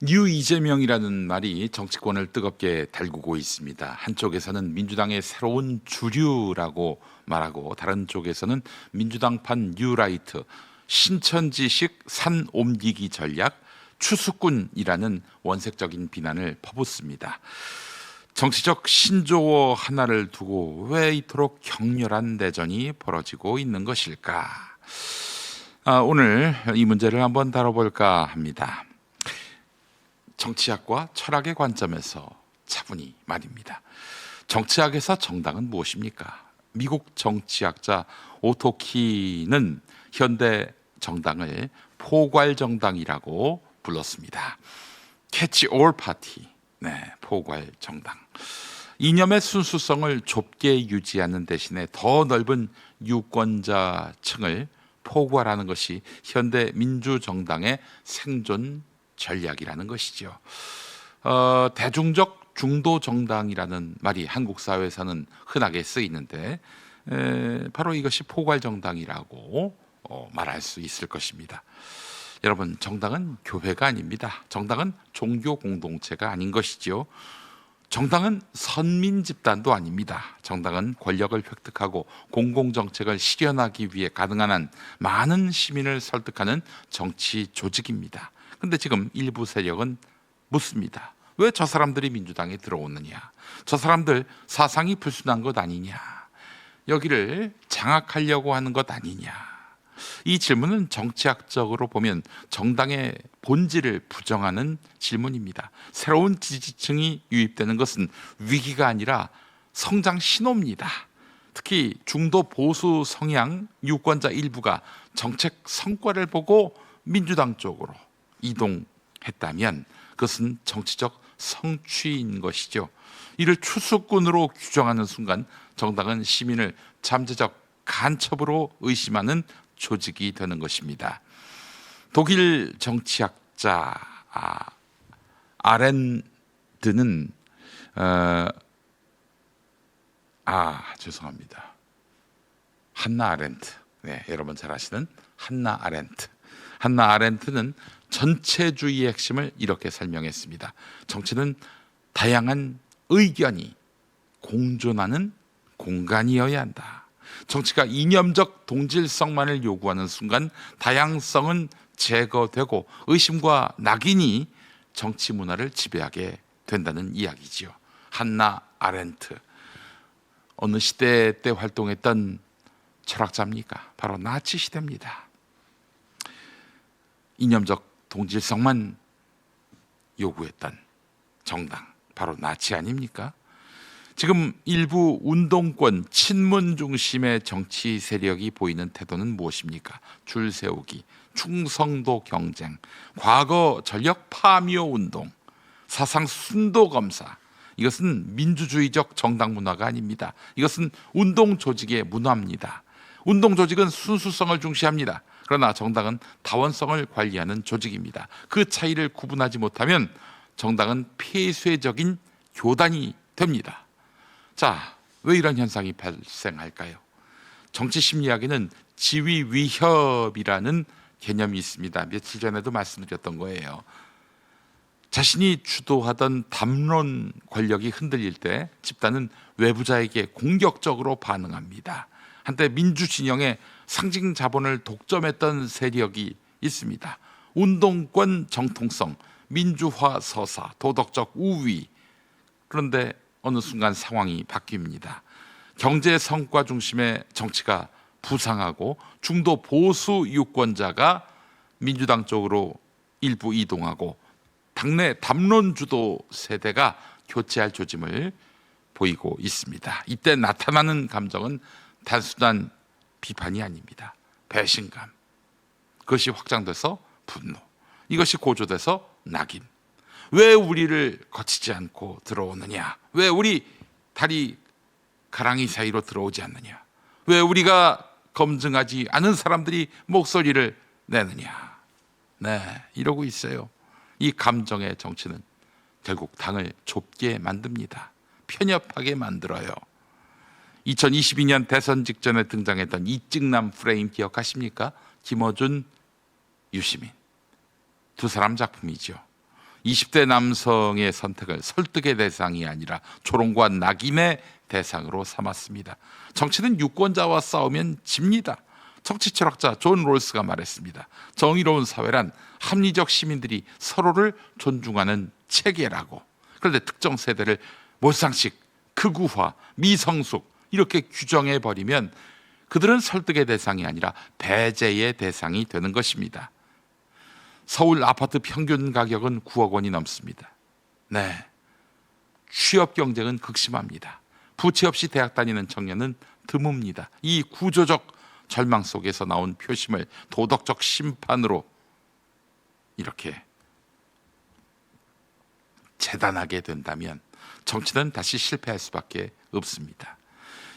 뉴 이재명이라는 말이 정치권을 뜨겁게 달구고 있습니다. 한쪽에서는 민주당의 새로운 주류라고 말하고 다른 쪽에서는 민주당판 뉴라이트, 신천지식 산 옮기기 전략, 추수꾼이라는 원색적인 비난을 퍼붓습니다. 정치적 신조어 하나를 두고 왜 이토록 격렬한 내전이 벌어지고 있는 것일까? 오늘 이 문제를 한번 다뤄볼까 합니다. 정치학과 철학의 관점에서 차분히 말입니다. 정치학에서 정당은 무엇입니까? 미국 정치학자 오토키는 현대 정당을 포괄정당이라고 불렀습니다. 캐치 올 파티, 포괄정당. 이념의 순수성을 좁게 유지하는 대신에 더 넓은 유권자층을 포괄하는 것이 현대 민주정당의 생존 전략이라는 것이죠. 대중적 중도 정당이라는 말이 한국 사회에서는 흔하게 쓰이는데 바로 이것이 포괄 정당이라고 말할 수 있을 것입니다. 여러분, 정당은 교회가 아닙니다. 정당은 종교 공동체가 아닌 것이죠. 정당은 선민 집단도 아닙니다. 정당은 권력을 획득하고 공공정책을 실현하기 위해 가능한 한 많은 시민을 설득하는 정치 조직입니다. 근데 지금 일부 세력은 묻습니다. 왜 저 사람들이 민주당에 들어오느냐? 저 사람들 사상이 불순한 것 아니냐? 여기를 장악하려고 하는 것 아니냐? 이 질문은 정치학적으로 보면 정당의 본질을 부정하는 질문입니다. 새로운 지지층이 유입되는 것은 위기가 아니라 성장 신호입니다. 특히 중도 보수 성향 유권자 일부가 정책 성과를 보고 민주당 쪽으로 이동했다면 그것은 정치적 성취인 것이죠. 이를 추수꾼으로 규정하는 순간 정당은 시민을 잠재적 간첩으로 의심하는 조직이 되는 것입니다. 독일 정치학자 아렌드는 죄송합니다. 한나 아렌트. 여러분 잘 아시는 한나 아렌트. 한나 아렌트는 전체주의의 핵심을 이렇게 설명했습니다. 정치는 다양한 의견이 공존하는 공간이어야 한다. 정치가 이념적 동질성만을 요구하는 순간 다양성은 제거되고 의심과 낙인이 정치 문화를 지배하게 된다는 이야기지요. 한나 아렌트. 어느 시대 때 활동했던 철학자입니까? 바로 나치 시대입니다. 이념적 동질성만 요구했던 정당, 바로 나치 아닙니까? 지금 일부 운동권 친문 중심의 정치 세력이 보이는 태도는 무엇입니까? 줄 세우기, 충성도 경쟁, 과거 전력 파묘 운동, 사상 순도 검사. 이것은 민주주의적 정당 문화가 아닙니다. 이것은 운동 조직의 문화입니다. 운동 조직은 순수성을 중시합니다. 그러나 정당은 다원성을 관리하는 조직입니다. 그 차이를 구분하지 못하면 정당은 폐쇄적인 교단이 됩니다. 자, 왜 이런 현상이 발생할까요? 정치 심리학에는 지위 위협이라는 개념이 있습니다. 며칠 전에도 말씀드렸던 거예요. 자신이 주도하던 담론 권력이 흔들릴 때 집단은 외부자에게 공격적으로 반응합니다. 한때 민주 진영의 상징 자본을 독점했던 세력이 있습니다. 운동권 정통성, 민주화 서사, 도덕적 우위. 그런데 어느 순간 상황이 바뀝니다. 경제 성과 중심의 정치가 부상하고 중도 보수 유권자가 민주당 쪽으로 일부 이동하고 당내 담론 주도 세대가 교체할 조짐을 보이고 있습니다. 이때 나타나는 감정은 단순한 비판이 아닙니다. 배신감. 그것이 확장돼서 분노. 이것이 고조돼서 낙인. 왜 우리를 거치지 않고 들어오느냐? 왜 우리 다리 가랑이 사이로 들어오지 않느냐? 왜 우리가 검증하지 않은 사람들이 목소리를 내느냐? 이러고 있어요. 이 감정의 정치는 결국 당을 좁게 만듭니다. 편협하게 만들어요. 2022년 대선 직전에 등장했던 이찍남 프레임 기억하십니까? 김어준, 유시민 두 사람 작품이죠. 20대 남성의 선택을 설득의 대상이 아니라 조롱과 낙인의 대상으로 삼았습니다. 정치는 유권자와 싸우면 집니다. 정치 철학자 존 롤스가 말했습니다. 정의로운 사회란 합리적 시민들이 서로를 존중하는 체계라고. 그런데 특정 세대를 몰상식, 극우화, 미성숙 이렇게 규정해 버리면 그들은 설득의 대상이 아니라 배제의 대상이 되는 것입니다. 서울 아파트 평균 가격은 9억 원이 넘습니다. 네, 취업 경쟁은 극심합니다. 부채 없이 대학 다니는 청년은 드뭅니다. 이 구조적 절망 속에서 나온 표심을 도덕적 심판으로 이렇게 재단하게 된다면 정치는 다시 실패할 수밖에 없습니다.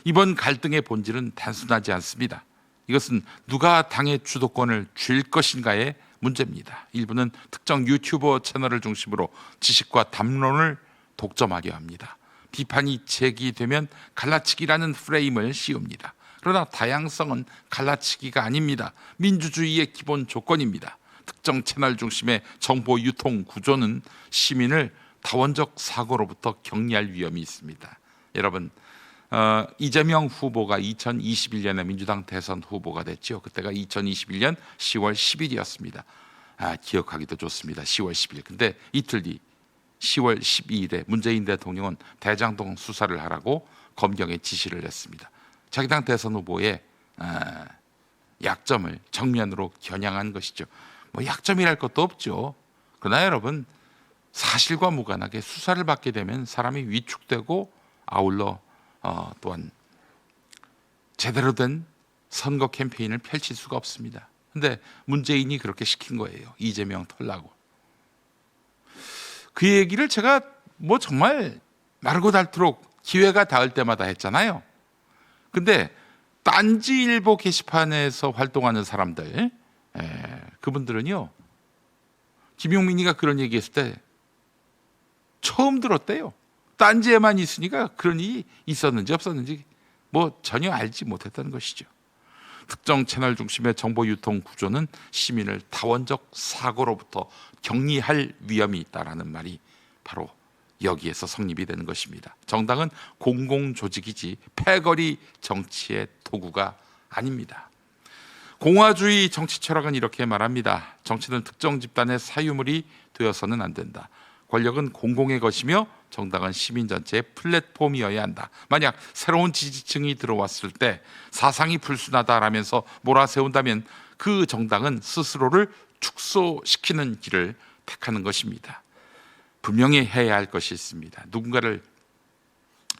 이번 갈등의 본질은 단순하지 않습니다. 이것은 누가 당의 주도권을 쥘 것인가의 문제입니다. 일부는 특정 유튜버 채널을 중심으로 지식과 담론을 독점하려 합니다. 비판이 제기되면 갈라치기라는 프레임을 씌웁니다. 그러나 다양성은 갈라치기가 아닙니다. 민주주의의 기본 조건입니다. 특정 채널 중심의 정보 유통 구조는 시민을 다원적 사고로부터 격리할 위험이 있습니다. 여러분, 이재명 후보가 2021년에 민주당 대선 후보가 됐죠. 그때가 2021년 10월 10일이었습니다. 기억하기도 좋습니다. 10월 10일. 근데 이틀 뒤 10월 12일에 문재인 대통령은 대장동 수사를 하라고 검경에 지시를 했습니다. 자기 당 대선 후보의 약점을 정면으로 겨냥한 것이죠. 뭐 약점이랄 것도 없죠. 그러나 여러분, 사실과 무관하게 수사를 받게 되면 사람이 위축되고 아울러 또한 제대로 된 선거 캠페인을 펼칠 수가 없습니다. 근데 문재인이 그렇게 시킨 거예요. 이재명 털라고. 그 얘기를 제가 뭐 정말 마르고 닳도록 기회가 닿을 때마다 했잖아요. 근데 딴지일보 게시판에서 활동하는 사람들, 그분들은요, 김용민이가 그런 얘기했을 때 처음 들었대요. 딴지에만 있으니까 그런 일이 있었는지 없었는지 뭐 전혀 알지 못했다는 것이죠. 특정 채널 중심의 정보 유통 구조는 시민을 다원적 사고로부터 격리할 위험이 있다라는 말이 바로 여기에서 성립이 되는 것입니다. 정당은 공공조직이지 패거리 정치의 도구가 아닙니다. 공화주의 정치 철학은 이렇게 말합니다. 정치는 특정 집단의 사유물이 되어서는 안 된다. 권력은 공공의 것이며 정당은 시민 전체의 플랫폼이어야 한다. 만약 새로운 지지층이 들어왔을 때 사상이 불순하다라면서 몰아세운다면 그 정당은 스스로를 축소시키는 길을 택하는 것입니다. 분명히 해야 할 것이 있습니다. 누군가를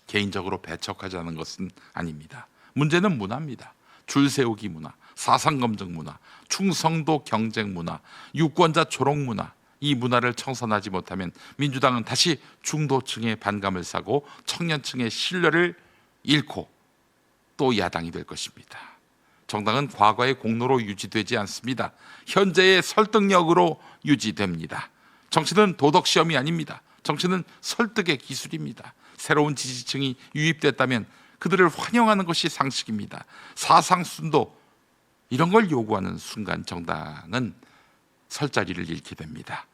개인적으로 배척하자는 것은 아닙니다. 문제는 문화입니다. 줄 세우기 문화, 사상 검증 문화, 충성도 경쟁 문화, 유권자 조롱 문화, 이 문화를 청산하지 못하면 민주당은 다시 중도층의 반감을 사고 청년층의 신뢰를 잃고 또 야당이 될 것입니다. 정당은 과거의 공로로 유지되지 않습니다. 현재의 설득력으로 유지됩니다. 정치는 도덕 시험이 아닙니다. 정치는 설득의 기술입니다. 새로운 지지층이 유입됐다면 그들을 환영하는 것이 상식입니다. 사상 순도 이런 걸 요구하는 순간 정당은 설 자리를 잃게 됩니다.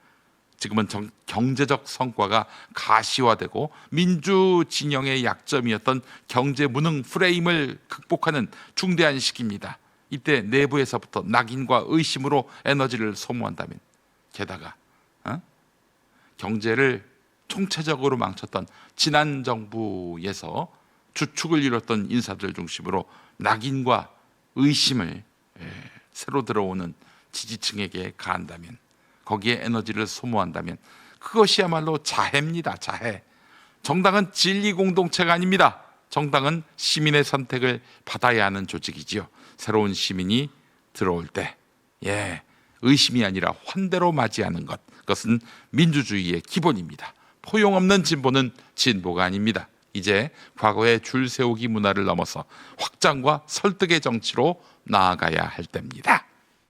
지금은 경제적 성과가 가시화되고 민주 진영의 약점이었던 경제 무능 프레임을 극복하는 중대한 시기입니다. 이때 내부에서부터 낙인과 의심으로 에너지를 소모한다면, 게다가 경제를 총체적으로 망쳤던 지난 정부에서 주축을 이뤘던 인사들 중심으로 낙인과 의심을 새로 들어오는 지지층에게 가한다면, 거기에 에너지를 소모한다면 그것이야말로 자해입니다. 자해. 정당은 진리 공동체가 아닙니다. 정당은 시민의 선택을 받아야 하는 조직이지요. 새로운 시민이 들어올 때 의심이 아니라 환대로 맞이하는 것, 그것은 민주주의의 기본입니다. 포용 없는 진보는 진보가 아닙니다. 이제 과거의 줄 세우기 문화를 넘어서 확장과 설득의 정치로 나아가야 할 때입니다.